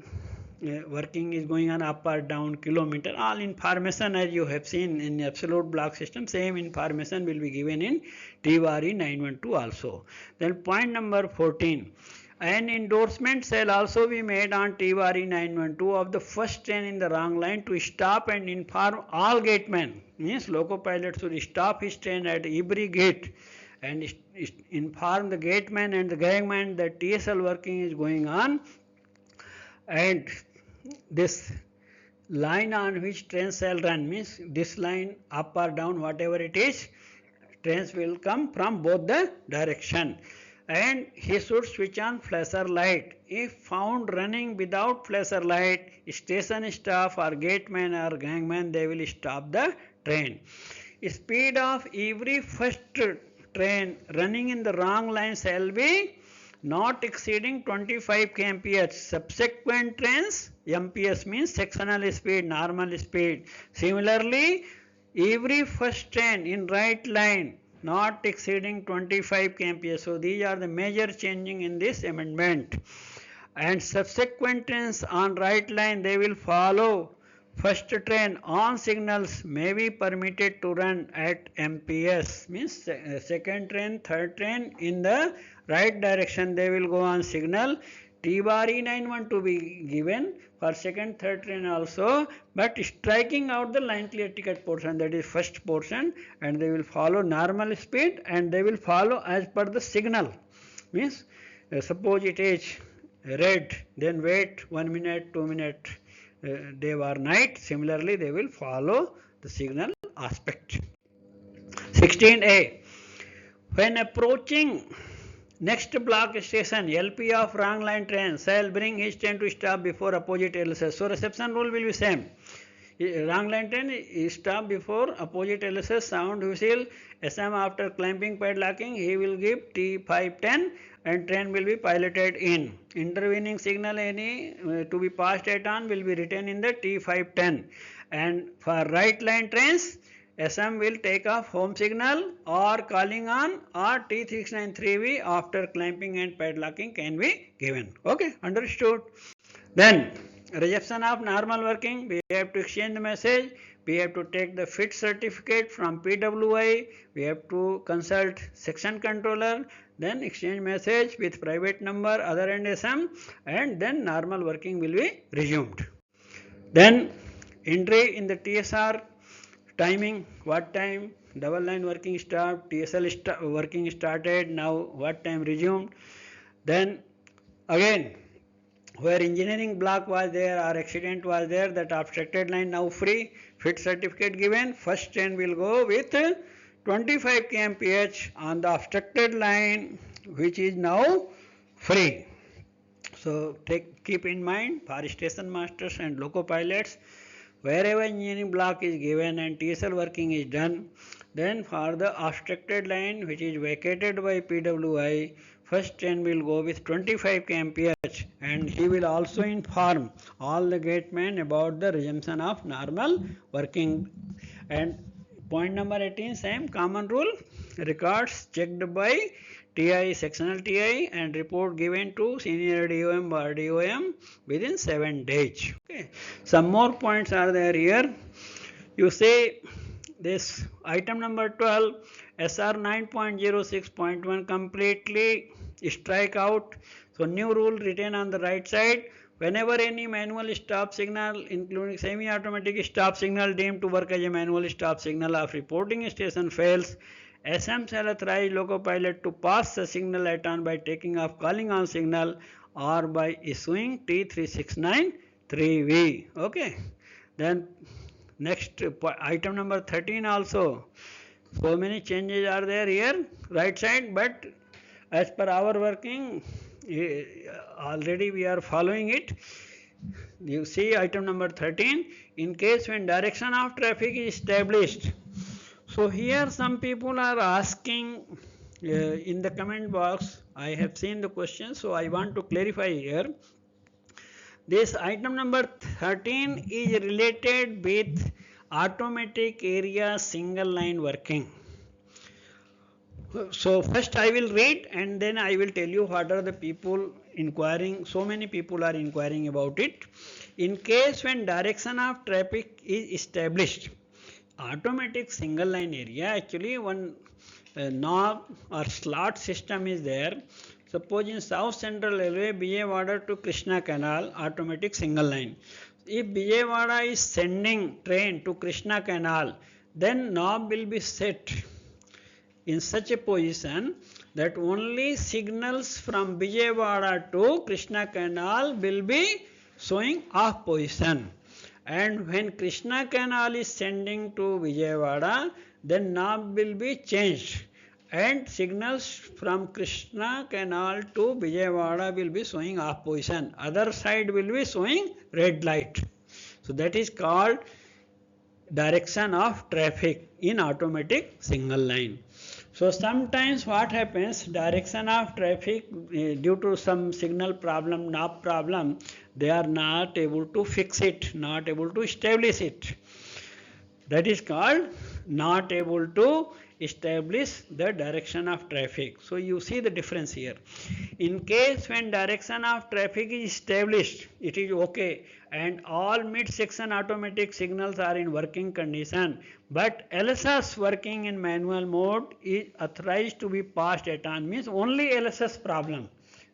working is going on up or down kilometer. All information as you have seen in absolute block system, same information will be given in T bar E912 also. Then point number 14. An endorsement shall also be made on T bar E912 of the first train in the wrong line to stop and inform all gatemen. Means loco pilot should stop his train at every gate and inform the gateman and the gangman that TSL working is going on, and this line on which trains shall run, means this line up or down whatever it is, trains will come from both the direction. And he should switch on flasher light. If found running without flasher light, station staff or gateman or gangman, they will stop the train. Speed of every first train running in the wrong line shall be not exceeding 25 kmph. Subsequent trains, MPS means sectional speed, normal speed. Similarly, every first train in right line not exceeding 25 kmph. So these are the major changing in this amendment. And subsequent trains on right line, they will follow first train on signals may be permitted to run at MPS, means second train, third train in the right direction, they will go on signal. T bar E91 to be given for second, third train also, but striking out the line clear ticket portion, that is first portion, and they will follow normal speed and they will follow as per the signal. Means suppose it is red, then wait 1 minute, 2 minutes, day or night. Similarly, they will follow the signal aspect. 16A. When approaching next block station, LP of wrong line train shall bring his train to stop before opposite LSS. So reception rule will be same. Wrong line train is stop before opposite LSS, sound whistle, SM after clamping padlocking, he will give T510 and train will be piloted in. Intervening signal any to be passed at on will be written in the T510. And for right line trains, SM will take off home signal or calling on, or T693V after clamping and padlocking can be given. Okay, understood. Then reception of normal working, we have to exchange the message, we have to take the fit certificate from PWI, we have to consult section controller, then exchange message with private number, other end SM, and then normal working will be resumed. Then entry in the TSR timing, what time double line working stopped, TSL working started, now what time resumed. Then again, where engineering block was there or accident was there, that obstructed line now free, fit certificate given, first train will go with 25 kmph on the obstructed line which is now free. So keep in mind for station masters and loco pilots, wherever engineering block is given and TSL working is done, then for the obstructed line which is vacated by PWI, first train will go with 25 kmph, and he will also inform all the gatemen about the resumption of normal working. And point number 18, same common rule, records checked by TI, sectional TI, and report given to senior DOM or DOM within 7 days. Okay. Some more points are there here. You say this item number 12, SR 9.06.1 completely strike out. So new rule written on the right side. Whenever any manual stop signal, including semi-automatic stop signal deemed to work as a manual stop signal of reporting station fails, SM shall authorize loco pilot to pass the signal at on by taking off calling on signal or by issuing T369 3V. Okay. Then next item number 13 also. So many changes are there here, right side, but as per our working, already we are following it. You see item number 13, in case when direction of traffic is established. So here some people are asking in the comment box, I have seen the question, so I want to clarify here. This item number 13 is related with automatic area single line working. So first I will read and then I will tell you what are the people inquiring. So many people are inquiring about it. In case when direction of traffic is established, automatic single line area, actually one knob or slot system is there. Suppose in South Central Railway, Vijayawada to Krishna Canal, automatic single line. If Vijayawada is sending train to Krishna Canal, then knob will be set in such a position that only signals from Vijayawada to Krishna Canal will be showing off position. And when Krishna Canal is sending to Vijayawada, then knob will be changed and signals from Krishna Canal to Vijayawada will be showing off position. Other side will be showing red light. So that is called direction of traffic in automatic single line. So sometimes what happens, direction of traffic due to some signal problem, knob problem, they are not able to fix it, not able to establish it. That is called not able to establish the direction of traffic. So you see the difference here. In case when direction of traffic is established, it is okay and all mid-section automatic signals are in working condition, but LSS working in manual mode is authorized to be passed at on, means only LSS problem.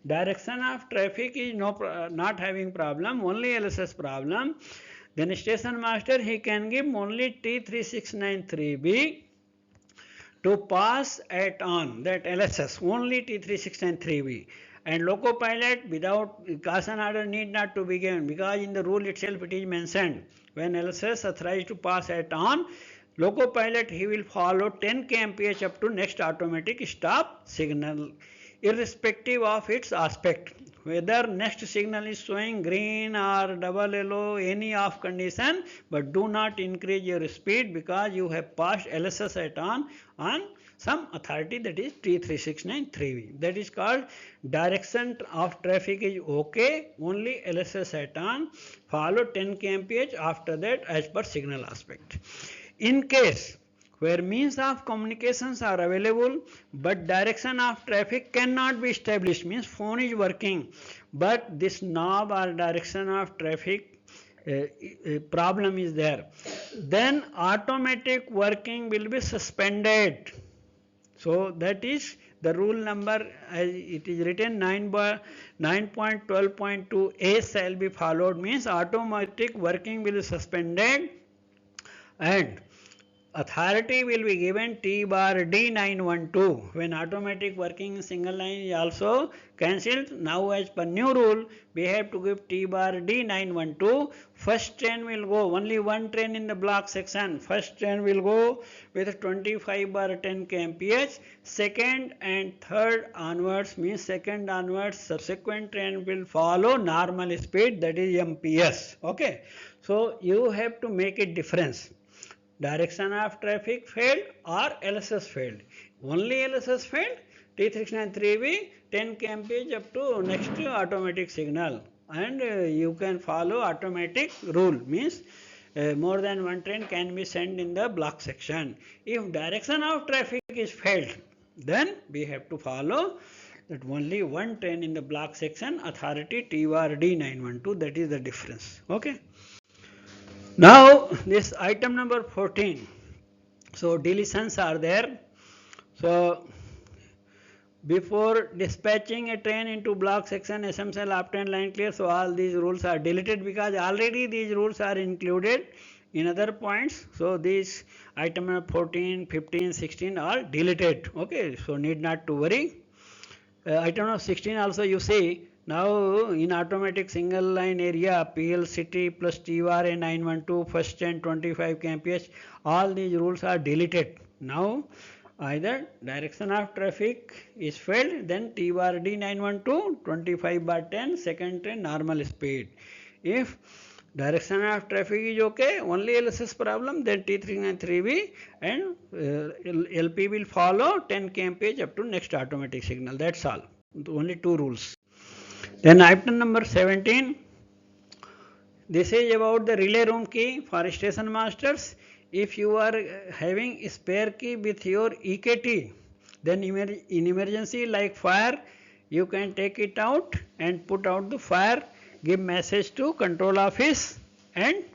Direction of traffic is not having problem, only LSS problem. Then station master, he can give only T3693B to pass at on, that LSS, only T3693B. And loco pilot without caution order need not to be given, because in the rule itself it is mentioned, when LSS authorized to pass at on, loco pilot he will follow 10 kmph up to next automatic stop signal, irrespective of its aspect. Whether next signal is showing green or double yellow, any off condition, but do not increase your speed because you have passed LSS at on some authority, that is T3693V. That is called direction of traffic is okay, only LSS at on, follow 10 kmph, after that as per signal aspect. In case where means of communications are available but direction of traffic cannot be established, means phone is working but this knob or direction of traffic problem is there, then automatic working will be suspended. So that is the rule number, as it is written 9.12.2a shall be followed, means automatic working will be suspended and authority will be given T bar D912 when automatic working single line is also cancelled. Now as per new rule we have to give T bar D912. First train will go, only one train in the block section. First train will go with 25 bar 10 kmph. Second and third onwards, means second onwards subsequent train will follow normal speed, that is MPS. Okay. So you have to make a difference. Direction of traffic failed or LSS failed. Only LSS failed, T693B 10 kmph up to next automatic signal, and you can follow automatic rule, means more than one train can be sent in the block section. If direction of traffic is failed, then we have to follow that only one train in the block section, authority T bar D912, that is the difference. Okay. Now this item number 14. So deletions are there. So before dispatching a train into block section, SMCL obtain line clear. So all these rules are deleted because already these rules are included in other points. So these item number 14, 15, 16 are deleted. Okay. So need not to worry. Item number 16 also you see. Now in automatic single line area, PLCT plus TVR 912 first and 25 kmph, all these rules are deleted. Now either direction of traffic is failed, then TVR D912 25 bar 10 second train normal speed. If direction of traffic is okay, only LSS problem, then T393B and LP will follow 10 kmph up to next automatic signal. That's all. Only two rules. Then item number 17. This is about the relay room key for station masters. If you are having spare key with your EKT, then in emergency like fire, you can take it out and put out the fire, give message to control office and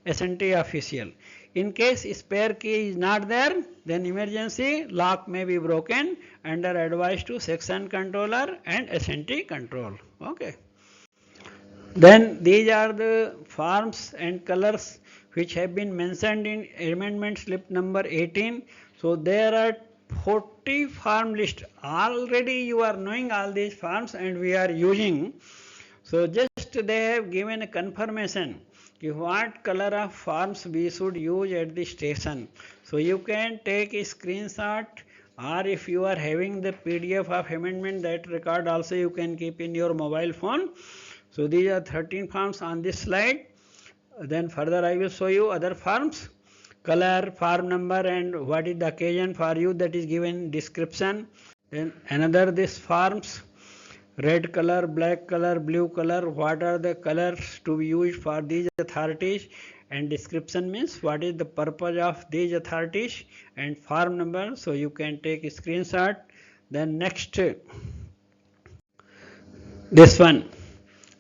SNT official. In case spare key is not there, then emergency lock may be broken under advice to section controller and SNT control. Okay. Then these are the forms and colors which have been mentioned in amendment slip number 18. So there are 40 form list. Already you are knowing all these forms and we are using. So just they have given a confirmation what color of forms we should use at the station. So you can take a screenshot, or if you are having the PDF of amendment, that record also you can keep in your mobile phone. So these are 13 forms on this slide. Then further I will show you other forms, color, form number and what is the occasion for you, that is given description. Then another this forms, red color, black color, blue color, what are the colors to be used for these authorities, and description means what is the purpose of these authorities, and form number. So you can take a screenshot. Then next, this one,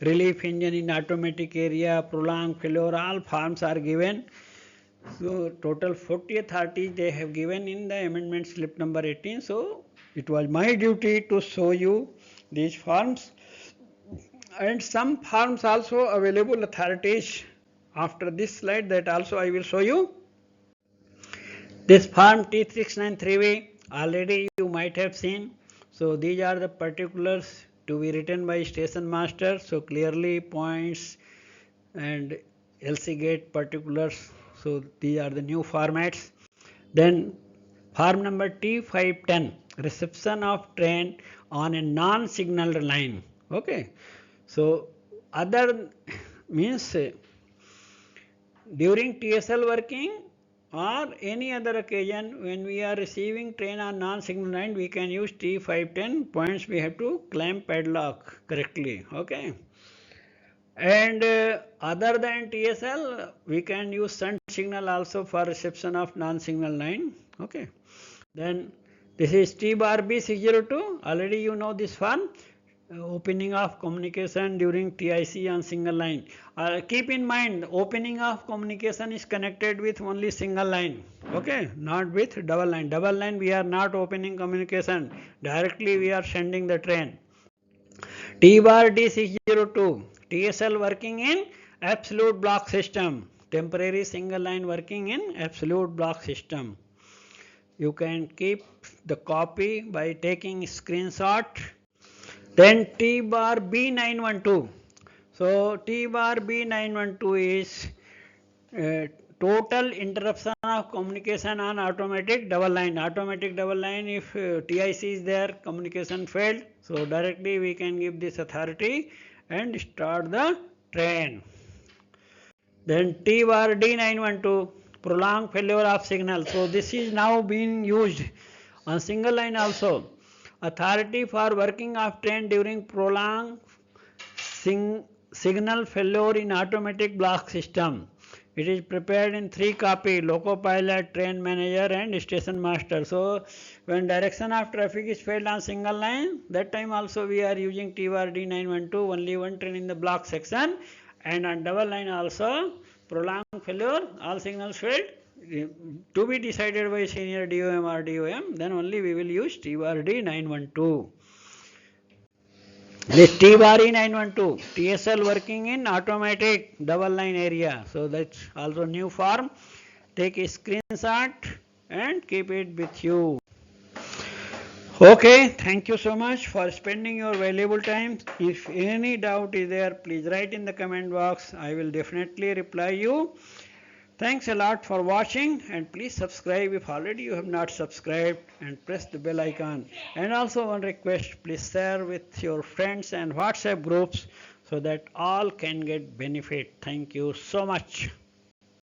relief engine in automatic area, prolonged failure, all forms are given. So total 40 authorities they have given in the amendment slip number 18. So it was my duty to show you these forms, and some forms also available authorities after this slide, that also I will show you. This form T693B already you might have seen. So these are the particulars to be written by station master. So clearly points and LC gate particulars. So these are the new formats. Then form number T510, reception of train on a non-signaled line. Okay. So other means during TSL working or any other occasion when we are receiving train on non-signal line, we can use T510 points. We have to clamp padlock correctly. Okay. And other than TSL, we can use shunt signal also for reception of non-signal line. Okay. Then this is T bar B602. Already you know this form. Opening of communication during TIC on single line. Keep in mind, opening of communication is connected with only single line. Okay, not with double line. Double line we are not opening communication. Directly we are sending the train. T bar D602. TSL working in absolute block system. temporary single line working in absolute block system. You can keep the copy by taking screenshot. Then T bar B912. So T bar B912 is total interruption of communication on automatic double line. Automatic double line, if TIC is there, communication failed. So directly we can give this authority and start the train. Then T bar D912, prolonged failure of signal. So this is now being used on single line also. Authority for working of train during prolonged signal failure in automatic block system. It is prepared in 3 copy: loco pilot, train manager and station master. So when direction of traffic is failed on single line, that time also we are using T bar D912, only one train in the block section, and on double line also prolonged failure, all signals failed, to be decided by senior DOM or DOM, then only we will use T bar D912. This T bar E912, TSL working in automatic double line area. So that's also new form. Take a screenshot and keep it with you. Okay, thank you so much for spending your valuable time. If any doubt is there, please write in the comment box. I will definitely reply you. Thanks a lot for watching, and please subscribe if already you have not subscribed, and press the bell icon. And also one request, please share with your friends and WhatsApp groups so that all can get benefit. Thank you so much.